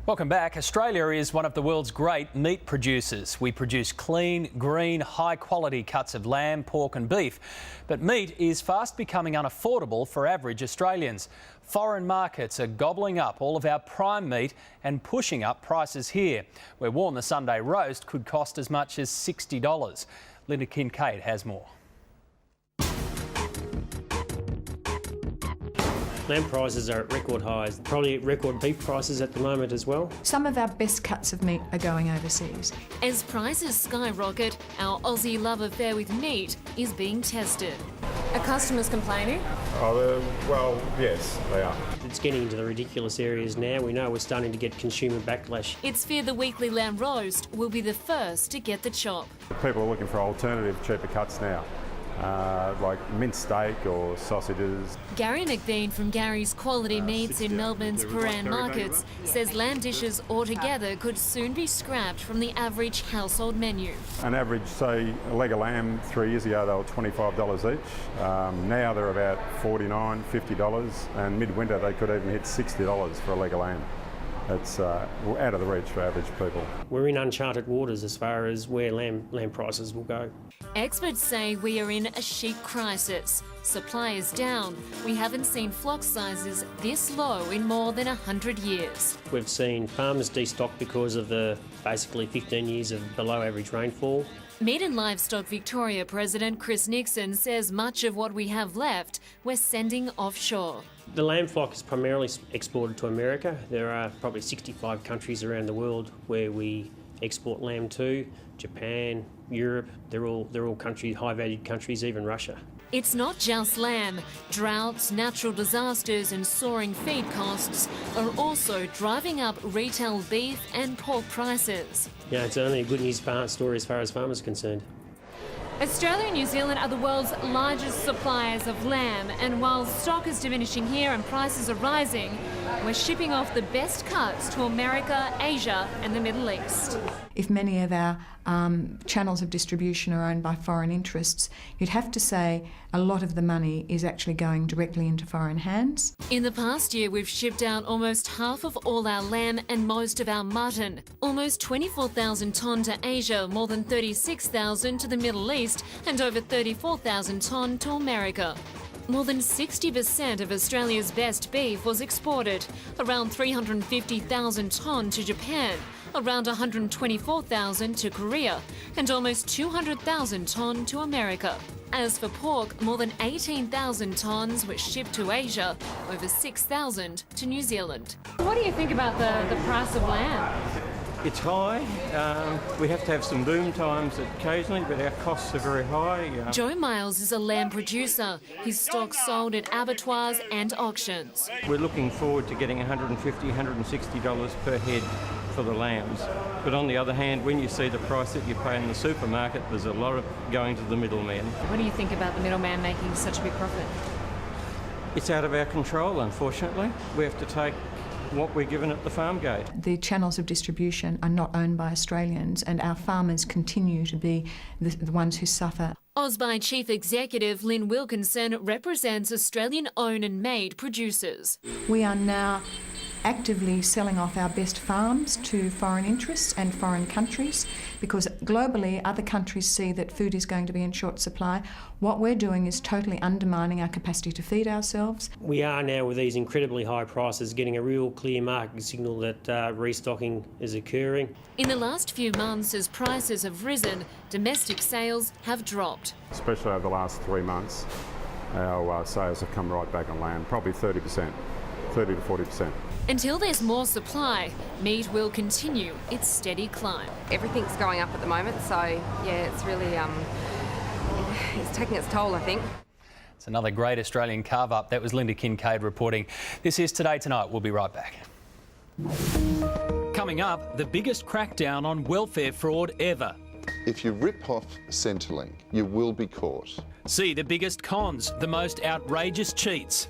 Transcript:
Welcome back. Australia is one of the world's great meat producers. We produce clean, green, high-quality cuts of lamb, pork and beef. But meat is fast becoming unaffordable for average Australians. Foreign markets are gobbling up all of our prime meat and pushing up prices here. We're warned the Sunday roast could cost as much as $60. Linda Kincaid has more. Lamb prices are at record highs, probably record beef prices at the moment as well. Some of our best cuts of meat are going overseas. As prices skyrocket, our Aussie love affair with meat is being tested. Are customers complaining? Well, yes, they are. It's getting into the ridiculous areas now. We know we're starting to get consumer backlash. It's feared the weekly lamb roast will be the first to get the chop. People are looking for alternative, cheaper cuts now. Like minced steak or sausages. Gary McBean from Gary's Quality Meats in Melbourne's Prahran Markets says lamb dishes altogether could soon be scrapped from the average household menu. An average, say, a leg of lamb 3 years ago, they were $25 each. Now they're about $49, $50, and midwinter they could even hit $60 for a leg of lamb. It's out of the reach for average people. We're in uncharted waters as far as where lamb prices will go. Experts say we are in a sheep crisis. Supply is down. We haven't seen flock sizes this low in more than 100 years. We've seen farmers destock because of the basically 15 years of below average rainfall. Meat and Livestock Victoria President Chris Nixon says much of what we have left we're sending offshore. The lamb flock is primarily exported to America. There are probably 65 countries around the world where we export lamb to. Japan, Europe, they're all countries, high-valued countries, even Russia. It's not just lamb. Droughts, natural disasters and soaring feed costs are also driving up retail beef and pork prices. Yeah, it's only a good news story as far as farmers are concerned. Australia and New Zealand are the world's largest suppliers of lamb, and while stock is diminishing here and prices are rising, we're shipping off the best cuts to America, Asia and the Middle East. If many of our channels of distribution are owned by foreign interests, you'd have to say a lot of the money is actually going directly into foreign hands. In the past year, we've shipped out almost half of all our lamb and most of our mutton. Almost 24,000 tonne to Asia, more than 36,000 to the Middle East and over 34,000 tonne to America. More than 60% of Australia's best beef was exported, around 350,000 tonne to Japan, around 124,000 to Korea, and almost 200,000 tonne to America. As for pork, more than 18,000 tonnes were shipped to Asia, over 6,000 to New Zealand. What do you think about the price of lamb? It's high. We have to have some boom times occasionally, but our costs are very high. Joe Miles is a lamb producer. His stock sold at abattoirs and auctions. We're looking forward to getting $150, $160 per head for the lambs. But on the other hand, when you see the price that you pay in the supermarket, there's a lot of going to the middleman. What do you think about the middleman making such a big profit? It's out of our control, unfortunately. We have to take what we're given at the farm gate. The channels of distribution are not owned by Australians, and our farmers continue to be the ones who suffer. Ausbuy Chief Executive Lynn Wilkinson represents Australian-owned and made producers. We are now actively selling off our best farms to foreign interests and foreign countries, because globally other countries see that food is going to be in short supply. What we're doing is totally undermining our capacity to feed ourselves. We are now, with these incredibly high prices, getting a real clear market signal that restocking is occurring. In the last few months, as prices have risen, domestic sales have dropped. Especially over the last 3 months, our sales have come right back on lamb, probably 30%, 30 to 40%. Until there's more supply, meat will continue its steady climb. Everything's going up at the moment, so yeah, it's really it's taking its toll, I think. It's another great Australian carve-up. That was Linda Kincaid reporting. This is Today Tonight. We'll be right back. Coming up, the biggest crackdown on welfare fraud ever. If you rip off Centrelink, you will be caught. See the biggest cons, the most outrageous cheats.